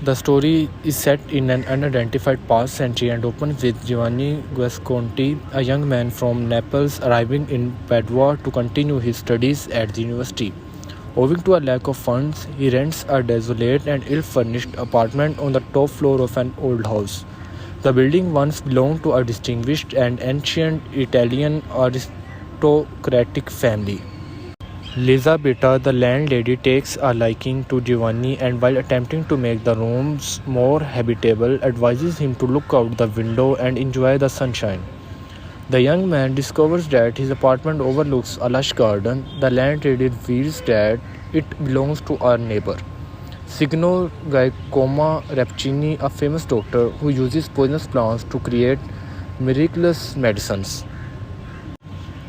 The story is set in an unidentified past century and opens with Giovanni Guasconti, a young man from Naples arriving in Padua to continue his studies at the university. Owing to a lack of funds, he rents a desolate and ill-furnished apartment on the top floor of an old house. The building once belonged to a distinguished and ancient Italian aristocratic family. Lisabetta, the landlady, takes a liking to Giovanni and, while attempting to make the rooms more habitable, advises him to look out the window and enjoy the sunshine. The young man discovers that his apartment overlooks a lush garden. The landlady reveals that it belongs to our neighbor, Signor Giacomo Rappaccini, a famous doctor who uses poisonous plants to create miraculous medicines.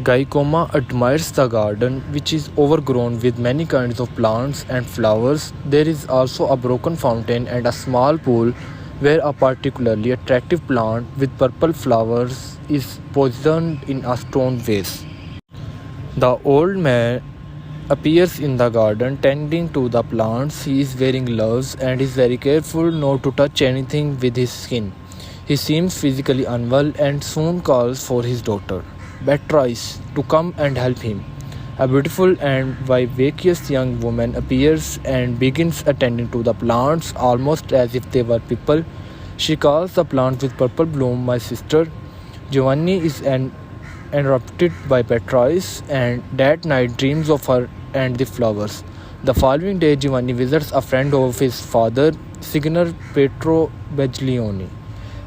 Giacomo admires the garden, which is overgrown with many kinds of plants and flowers. There is also a broken fountain and a small pool where a particularly attractive plant with purple flowers is positioned in a stone vase. The old man appears in the garden tending to the plants. He is wearing gloves and is very careful not to touch anything with his skin. He seems physically unwell and soon calls for his daughter, Beatrice, to come and help him. A beautiful and vivacious young woman appears and begins attending to the plants almost as if they were people. She calls the plants with purple bloom my sister. Giovanni is interrupted by Beatrice and that night dreams of her and the flowers. The following day, Giovanni visits a friend of his father, Signor Pietro Baglioni,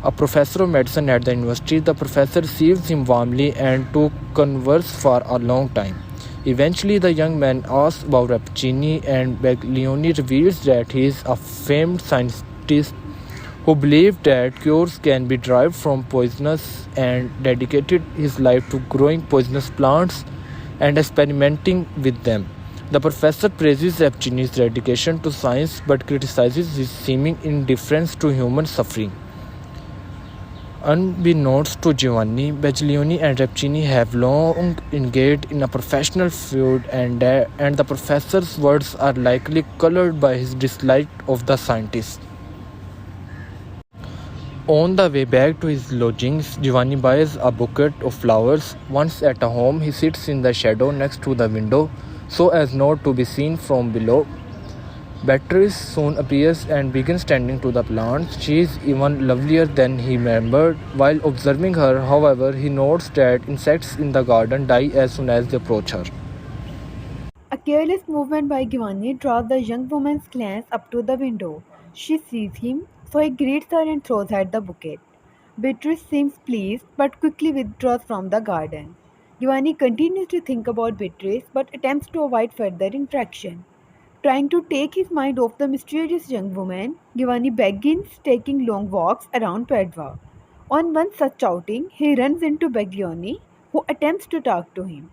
a professor of medicine at the university. The professor receives him warmly and to converse for a long time. Eventually, the young man asks about Rappaccini, and Baglioni reveals that he is a famed scientist who believed that cures can be derived from poisonous and dedicated his life to growing poisonous plants and experimenting with them. The professor praises Rappaccini's dedication to science but criticizes his seeming indifference to human suffering. Unbeknownst to Giovanni, Baglioni and Rappaccini have long engaged in a professional feud, and the professor's words are likely colored by his dislike of the scientist. On the way back to his lodgings, Giovanni buys a bouquet of flowers. Once at home, he sits in the shadow next to the window so as not to be seen from below. Beatrice soon appears and begins tending to the plants. She is even lovelier than he remembered. While observing her, however, he notes that insects in the garden die as soon as they approach her. A careless movement by Giovanni draws the young woman's glance up to the window. She sees him, so he greets her and throws her the bouquet. Beatrice seems pleased but quickly withdraws from the garden. Giovanni continues to think about Beatrice but attempts to avoid further interaction. Trying to take his mind off the mysterious young woman, Giovanni begins taking long walks around Padua. On one such outing, he runs into Baglioni, who attempts to talk to him.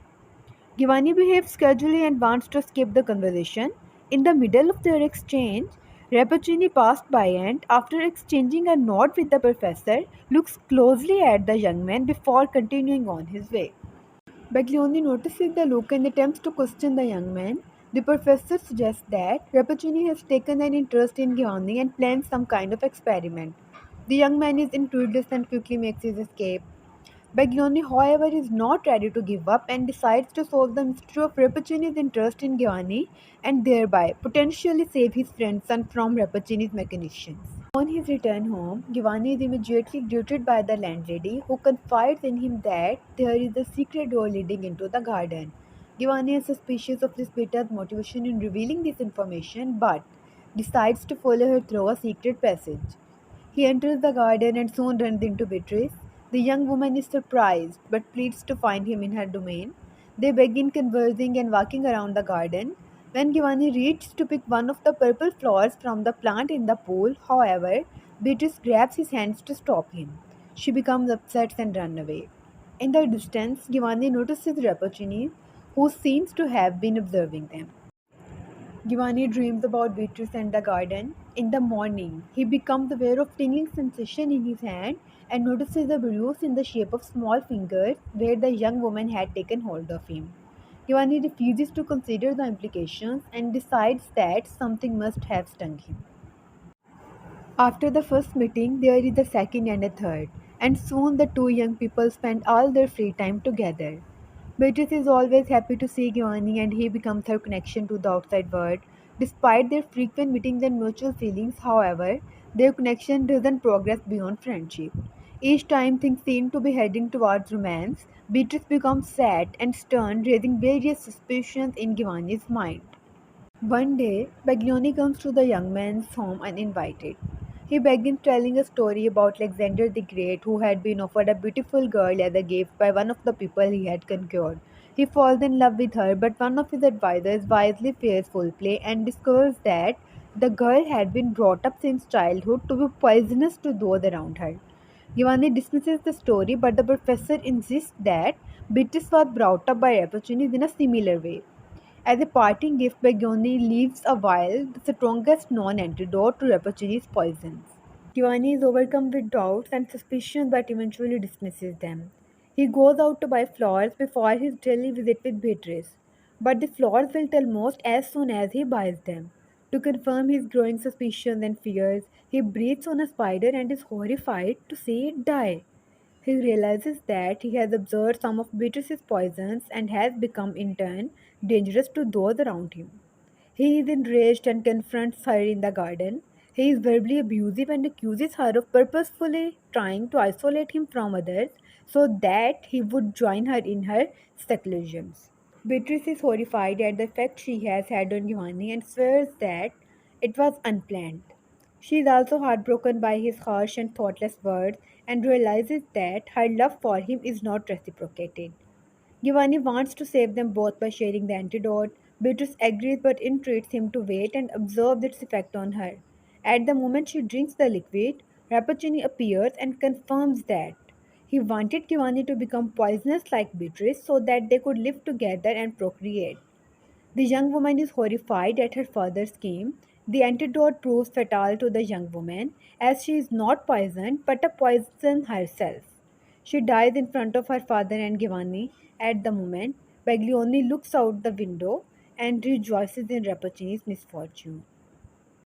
Giovanni behaves casually and wants to skip the conversation. In the middle of their exchange, Rappaccini passed by and, after exchanging a nod with the professor, looks closely at the young man before continuing on his way. Baglioni notices the look and attempts to question the young man. The professor suggests that Rappaccini has taken an interest in Giovanni and plans some kind of experiment. The young man is incredulous and quickly makes his escape. Baglioni, however, is not ready to give up and decides to solve the mystery of Rappaccini's interest in Giovanni and thereby potentially save his friend's son from Rappaccini's machinations. On his return home, Giovanni is immediately greeted by the landlady, who confides in him that there is a secret door leading into the garden. Giovanni is suspicious of this Betta's motivation in revealing this information but decides to follow her through a secret passage. He enters the garden and soon runs into Beatrice. The young woman is surprised but pleads to find him in her domain. They begin conversing and walking around the garden. When Giovanni reaches to pick one of the purple flowers from the plant in the pool, however, Beatrice grabs his hands to stop him. She becomes upset and runs away. In the distance, Giovanni notices Rappaccini, who seems to have been observing them. Giovanni dreams about Beatrice and the garden. In the morning, he becomes aware of tingling sensation in his hand and notices a bruise in the shape of small fingers where the young woman had taken hold of him. Giovanni refuses to consider the implications and decides that something must have stung him. After the first meeting, there is a second and a third, and soon the two young people spend all their free time together. Beatrice is always happy to see Giovanni and he becomes her connection to the outside world. Despite their frequent meetings and mutual feelings, however, their connection doesn't progress beyond friendship. Each time things seem to be heading towards romance, Beatrice becomes sad and stern, raising various suspicions in Giovanni's mind. One day, Baglioni comes to the young man's home uninvited. He begins telling a story about Alexander the Great, who had been offered a beautiful girl as a gift by one of the people he had conquered. He falls in love with her, but one of his advisors wisely fears foul play and discovers that the girl had been brought up since childhood to be poisonous to those around her. Giovanni dismisses the story, but the professor insists that Beatrice was brought up by Rappaccini in a similar way. As a parting gift, Begoni leaves a vial, the strongest known antidote to Rappaccini's poisons. Giovanni is overcome with doubts and suspicions but eventually dismisses them. He goes out to buy flowers before his daily visit with Beatrice, but the flowers will tell most as soon as he buys them. To confirm his growing suspicions and fears, he breathes on a spider and is horrified to see it die. He realizes that he has absorbed some of Beatrice's poisons and has become in turn dangerous to those around him. He is enraged and confronts her in the garden. He is verbally abusive and accuses her of purposefully trying to isolate him from others so that he would join her in her seclusions. Beatrice is horrified at the effect she has had on Giovanni and swears that it was unplanned. She is also heartbroken by his harsh and thoughtless words and realizes that her love for him is not reciprocated. Giovanni wants to save them both by sharing the antidote. Beatrice agrees but entreats him to wait and observe its effect on her. At the moment she drinks the liquid, Rappaccini appears and confirms that he wanted Giovanni to become poisonous like Beatrice so that they could live together and procreate. The young woman is horrified at her father's scheme. The antidote proves fatal to the young woman as she is not poisoned but a poison herself. She dies in front of her father and Giovanni. At the moment, Baglioni looks out the window and rejoices in Rappaccini's misfortune.